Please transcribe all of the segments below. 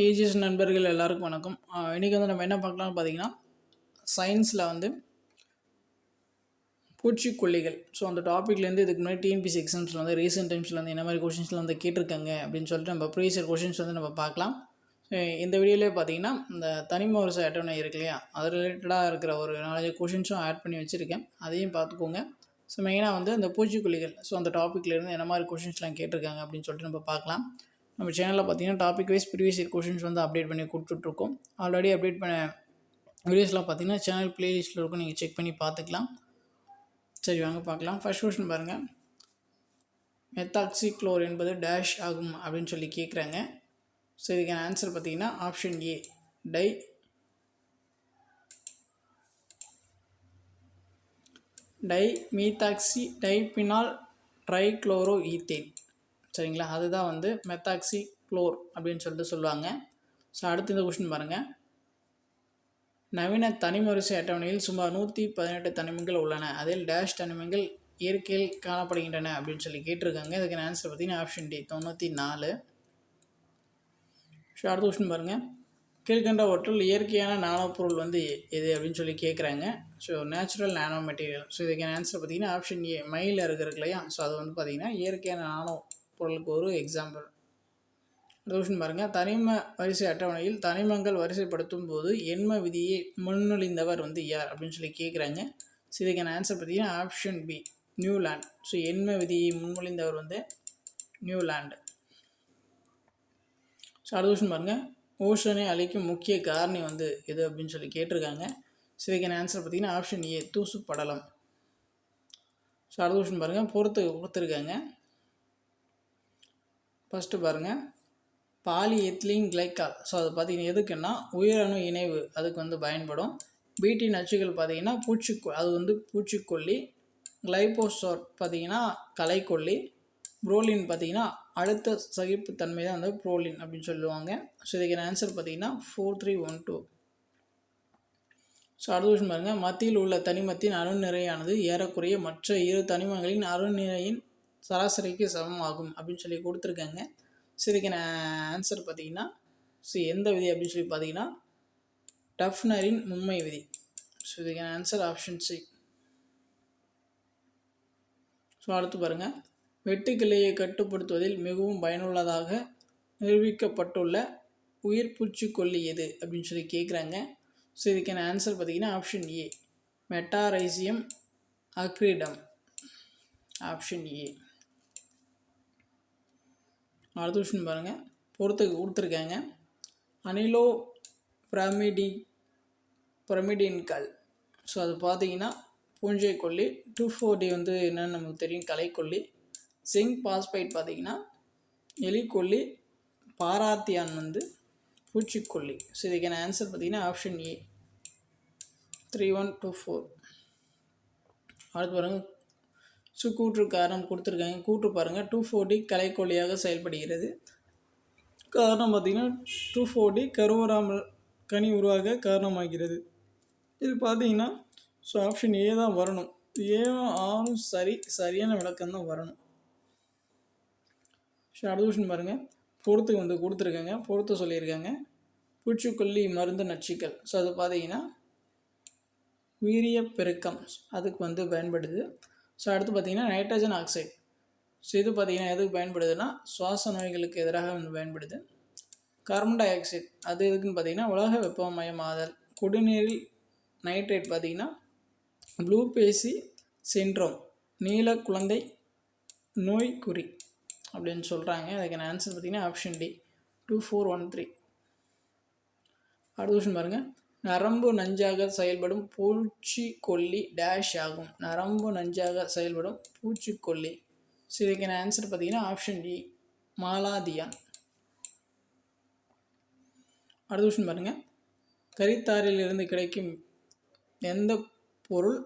AGS நண்பர்கள் எல்லாருக்கும் வணக்கம். இன்றைக்கி வந்து நம்ம என்ன பார்க்கலாம்னு பார்த்தீங்கன்னா, சயின்ஸில் வந்து பூச்சிக்கொல்லிகள். ஸோ அந்த டாப்பிக்லேருந்து இதுக்கு முன்னாடி டிஎன்பிசி எக்ஸாம்ஸில் வந்து ரீசெண்ட் டைம்ஸில் வந்து என்ன மாதிரி கொஷின்ஸில் வந்து கேட்டிருக்காங்க அப்படின்னு சொல்லிட்டு நம்ம ப்ரீவியஸ் கொஷின்ஸ் வந்து நம்ம பார்க்கலாம். இந்த வீடியோலேயே பார்த்தீங்கன்னா இந்த தனிம வரிசை அட்டவணை இருக்கு இல்லையா, அது ரிலேட்டடாக இருக்கிற ஒரு 4 கொஷின்ஸும் ஆட் பண்ணி வச்சுருக்கேன், அதையும் பார்த்துக்கோங்க. ஸோ மெயினாக வந்து அந்த பூச்சிக்கொல்லிகள், ஸோ அந்த டாப்பிக்லேருந்து என்ன மாதிரி கொஷின்ஸ்லாம் கேட்டிருக்காங்க அப்படின்னு சொல்லிட்டு நம்ம பார்க்கலாம். நம்ம சேனலில் பார்த்தீங்கன்னா topic wise previous year questions வந்து அப்டேட் பண்ணி கொடுத்துட்ருக்கோம். ஆல்ரெடி அப்டேட் பண்ண வீடியோஸ்லாம் பார்த்தீங்கன்னா சேனல் ப்ளேலிஸ்ட்டில் இருக்கும், நீங்கள் செக் பண்ணி பார்த்துக்கலாம். சரி வாங்க பார்க்கலாம். ஃபர்ஸ்ட் கொஷின் பாருங்கள். மெத்தாக்சிக்ளோர் என்பது டேஷ் ஆகும் அப்படின்னு சொல்லி கேட்குறாங்க. ஸோ இதுக்கான ஆன்சர் பார்த்தீங்கன்னா option A, dimethoxy diphenyl trichloro ethane. சரிங்களா, அதுதான் வந்து மெத்தாக்சிக்ளோர் அப்படின்னு சொல்லிட்டு சொல்லுவாங்க. ஸோ அடுத்து இந்த கொஸ்டின் பாருங்கள். நவீன தனிமவரிசை அட்டவணையில் சுமார் 118 தனிமங்கள் உள்ளன, அதில் டேஷ் தனிமங்கள் இயற்கையில் காணப்படுகின்றன அப்படின்னு சொல்லி கேட்டிருக்காங்க. இதுக்கு ஆன்சர் பார்த்தீங்கன்னா ஆப்ஷன் டி, 94. ஸோ அடுத்த கொஸ்டின் பாருங்கள். கீழ்கண்டவற்றில் இயற்கையான நானோ பொருள் வந்து எது அப்படின்னு சொல்லி கேட்குறாங்க. So natural nano material. So இதுக்கான ஆன்சர் பார்த்தீங்கன்னா ஆப்ஷன் ஏ, மயில் இருக்கு இல்லையா, ஸோ அது வந்து பார்த்திங்கன்னா இயற்கையான நானோ பொருளுக்கு ஒரு எக்ஸாம்பிள். அடுத்த கொஸ்டின் பாருங்கள். தனிம வரிசை அட்டவணையில் தனிமங்கள் வரிசைப்படுத்தும் போது எண்ம விதியை முன்மொழிந்தவர் வந்து யார் அப்படின்னு சொல்லி கேட்குறாங்க. ஸோ இதுக்கான ஆன்சர் பார்த்தீங்கன்னா ஆப்ஷன் பி, நியூலாண்ட். ஸோ எண்ம விதியை முன்மொழிந்தவர் வந்து நியூலாண்டு. ஸோ அடுத்த கொஸ்டின் பாருங்கள். ஓஷனை அழிக்கும் முக்கிய காரணி வந்து எது அப்படின்னு சொல்லி கேட்டிருக்காங்க. ஸோ இதுக்கான ஆன்சர் பார்த்தீங்கன்னா ஆப்ஷன் ஏ, தூசு படலம். ஸோ அடுத்த கொஸ்டின் பாருங்கள். பொறுத்து கொடுத்துருக்காங்க. ஃபஸ்ட்டு பாருங்கள், பாலிஎத்திலீன் கிளைக்கால். ஸோ அது பார்த்திங்கன்னா எதுக்குன்னா உயிரணு இணைவு அதுக்கு வந்து பயன்படும். பிடி நச்சுகள் பார்த்திங்கன்னா அது வந்து பூச்சிக்கொல்லி. கிளைபோசோர் பார்த்திங்கன்னா களைக்கொல்லி. புரோலின் பார்த்திங்கன்னா அழுத்த சகிப்புத்தன்மை தான் வந்து புரோலின் அப்படின்னு சொல்லுவாங்க. ஸோ இதுக்கு ஆன்சர் பார்த்திங்கன்னா 4312. ஸோ அடுத்த விஷயம் பாருங்கள். மத்தியில் உள்ள தனிமத்தின் அணுநிறையானது ஏறக்குறைய மற்ற இரு தனிமங்களின் அணுநிறையின் சராசரிக்கு சமமாகும் அப்படின்னு சொல்லி கொடுத்துருக்காங்க. ஸோ இதுக்கான ஆன்சர் பார்த்திங்கன்னா எந்த விதி அப்படின்னு சொல்லி பார்த்தீங்கன்னா டஃப்னரின் மும்மை விதி. ஸோ இதுக்கான ஆன்சர் ஆப்ஷன் சி. ஸோ அடுத்து பாருங்கள். வெட்டுக்கிளையை கட்டுப்படுத்துவதில் மிகவும் பயனுள்ளதாக நிரூபிக்கப்பட்டுள்ள உயிர் பூச்சிக்கொல்லி எது அப்படின்னு சொல்லி கேட்குறாங்க. ஸோ இதுக்கான ஆன்சர் பார்த்திங்கன்னா option A, Metarhizium acridum. Option A. அடுத்த விஷயம் பாருங்கள். பொறுத்துக்கு கொடுத்துருக்காங்க. அனிலோ பிரமிடின்கள். ஸோ அது பார்த்தீங்கன்னா பூஞ்சை கொல்லி. 2,4-D வந்து என்னென்னு நமக்கு தெரியும், களைக்கொல்லி. ஜிங்க் பாஸ்பைட் பார்த்திங்கன்னா எலிக்கொல்லி. பாராத்தியான் வந்து பூச்சிக்கொல்லி. ஸோ இதுக்கான ஆன்சர் பார்த்திங்கன்னா ஆப்ஷன் ஏ, 3124. அடுத்து பாருங்கள். கூற்று காரணம் கொடுத்துருக்காங்க. கூற்று பாருங்கள். 2,4-D களைக்கொல்லியாக செயல்படுகிறது. காரணம் பார்த்திங்கன்னா 2,4-D கருவறாமல் கனி உருவாக காரணமாகிறது. இது பார்த்திங்கன்னா ஸோ ஆப்ஷன் ஏ தான் வரணும். ஏவும் ஆறும் சரியான விளக்கம் தான் வரணும். ஸோ அடுத்த விஷயம் பாருங்கள். பொறுத்து வந்து கொடுத்துருக்காங்க. பொறுத்து சொல்லியிருக்காங்க. பூச்சிக்கொல்லி மருந்து நச்சுக்கள். ஸோ அது பார்த்திங்கன்னா வீரிய பெருக்கம் அதுக்கு வந்து பயன்படுது. ஸோ அடுத்து பார்த்திங்கன்னா நைட்ரஜன் ஆக்சைடு. ஸோ இது பார்த்திங்கன்னா எதுக்கு பயன்படுதுன்னா சுவாச நோய்களுக்கு எதிராக வந்து பயன்படுது. கார்பன் டை ஆக்சைடு அது எதுக்குன்னு பார்த்திங்கன்னா உலக வெப்பமயமாதல். குடிநீரில் நைட்ரேட் பார்த்திங்கன்னா ப்ளூ பேசி சிண்ட்ரோம், நீல குழந்தை நோய்க்குறி அப்படின்னு சொல்கிறாங்க. அதுக்கான ஆன்சர் பார்த்திங்கன்னா ஆப்ஷன் டி, 2413. அடுத்த விஷயம் பாருங்கள். நரம்பு நஞ்சாக செயல்படும் பூச்சிக்கொல்லி டேஷ் ஆகும். நரம்பு நஞ்சாக செயல்படும் பூச்சிக்கொல்லி. ஸோ இதுக்கான ஆன்சர் பார்த்திங்கன்னா ஆப்ஷன் டி, மாலாதியான். அடுத்த விஷயம் பாருங்கள். கரித்தாரிலிருந்து கிடைக்கும் எந்த பொருள்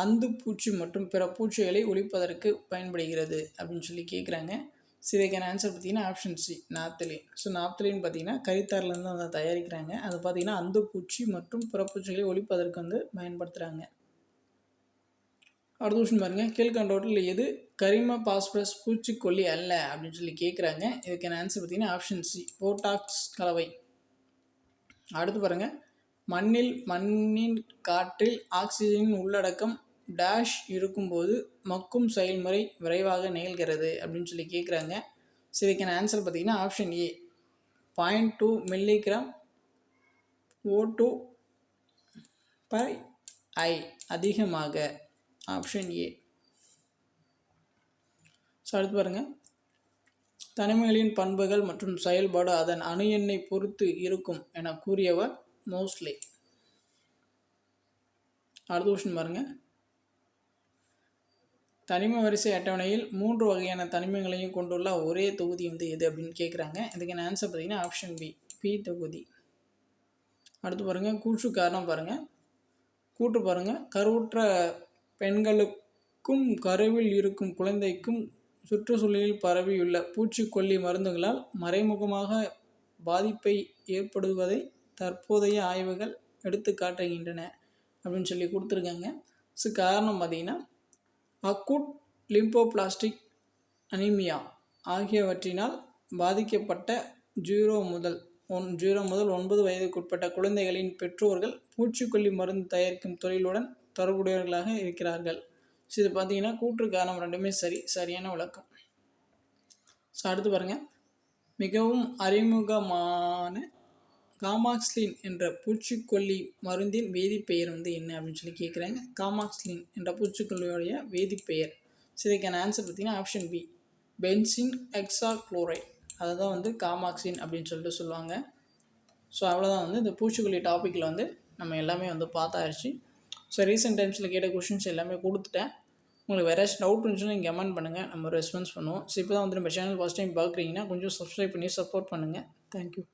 அந்து பூச்சி மற்றும் பிற பூச்சிகளை ஒழிப்பதற்கு பயன்படுகிறது அப்படின்னு சொல்லி கேட்குறாங்க. ஸோ இதுக்கான ஆன்சர் பார்த்திங்கன்னா option C, naphthalene. So naphthalene பார்த்திங்கன்னா கரித்தாரிலேருந்து அதை தயாரிக்கிறாங்க. அது பார்த்திங்கன்னா அந்து பூச்சி மற்றும் பிற பூச்சிகளை ஒழிப்பதற்கு வந்து பயன்படுத்துகிறாங்க. அடுத்த விஷயம் பாருங்கள். கீழ்கண்டவற்றில் எது கரிம பாஸ்பரஸ் பூச்சிக்கொல்லி அல்ல அப்படின்னு சொல்லி கேட்குறாங்க. இதுக்கான ஆன்சர் பார்த்திங்கன்னா ஆப்ஷன் சி, போட்டாக்ஸ் கலவை. அடுத்து பாருங்கள், மண்ணின் காற்றில் ஆக்சிஜனின் உள்ளடக்கம் டேஷ் இருக்கும்போது மக்கும் செயல்முறை விரைவாக நிகழ்கிறது அப்படின்னு சொல்லி கேட்குறாங்க. ஸோ இதுக்கான ஆன்சர் பார்த்திங்கன்னா ஆப்ஷன் ஏ 0.2 மில்லிகிராம் O2/I அதிகமாக. Option A. ஸோ அடுத்து பாருங்கள், தனிமங்களின் பண்புகள் மற்றும் செயல்பாடு அதன் அணு எண்ணை பொறுத்து இருக்கும் என கூறியவர் மோஸ்லே. அடுத்த கொஸ்டின் பாருங்கள், தனிம வரிசை அட்டவணையில் 3 வகையான தனிமங்களையும் கொண்டுள்ள ஒரே தொகுதி வந்து எது அப்படின்னு கேட்குறாங்க. இதுக்கான ஆன்சர் பார்த்திங்கன்னா ஆப்ஷன் பி தொகுதி. அடுத்து பாருங்கள், கூற்று காரணம் பாருங்கள். கூற்று பாருங்கள், கருவுற்ற பெண்களுக்கும் கருவில் இருக்கும் குழந்தைக்கும் சுற்றுச்சூழலில் பரவியுள்ள பூச்சிக்கொல்லி மருந்துகளால் மறைமுகமாக பாதிப்பை ஏற்படுவதை தற்போதைய ஆய்வுகள் எடுத்து காட்டுகின்றன அப்படின்னு சொல்லி கொடுத்துருக்காங்க. ஸோ காரணம் பார்த்திங்கன்னா அக்கூட் லிம்போபிளாஸ்டிக் அனீமியா ஆகியவற்றினால் பாதிக்கப்பட்ட 0 முதல் 9 வயதுக்குட்பட்ட குழந்தைகளின் பெற்றோர்கள் பூச்சிக்கொல்லி மருந்து தயாரிக்கும் தொழிலுடன் தொடர்புடையவர்களாக இருக்கிறார்கள். ஸோ இது பார்த்திங்கன்னா கூற்று காரணம் ரெண்டுமே சரியான விளக்கம். ஸோ அடுத்து பாருங்கள், மிகவும் அறிமுகமான காமாக்ஸ்லின் என்ற பூச்சிக்கொல்லி மருந்தின் வேதிப்பெயர் வந்து என்ன அப்படின்னு சொல்லி கேட்குறாங்க. காமாக்ஸ்லின் என்ற பூச்சிக்கொல்லியோடைய வேதிப்பெயர். ஸோ இதுக்கான ஆன்சர் பார்த்திங்கன்னா ஆப்ஷன் பி பென்சின் ஹெக்ஸாக்ளோரைட். அதை தான் வந்து காமாக்சின் அப்படின்னு சொல்லிட்டு சொல்லுவாங்க. ஸோ அவ்வளோதான் வந்து இந்த பூச்சிக்கொல்லி டாப்பிக்கில் வந்து நம்ம எல்லாமே வந்து பார்த்தாச்சு. ஸோ ரீசெண்ட் டைம்ஸில் கேட்ட கொஷின்ஸ் எல்லாமே கொடுத்துட்டேன். உங்களுக்கு வேறு டவுட் இருந்துச்சுன்னா நீங்கள் கமெண்ட் பண்ணுங்கள், நம்ம ரெஸ்பான்ஸ் பண்ணுவோம். ஸோ இப்போ தான் வந்து நம்ம சேனல் ஃபஸ்ட் டைம் பார்க்குறீங்கன்னா கொஞ்சம் சப்ஸ்கிரைப் பண்ணி சப்போர்ட் பண்ணுங்கள். தேங்க்யூ.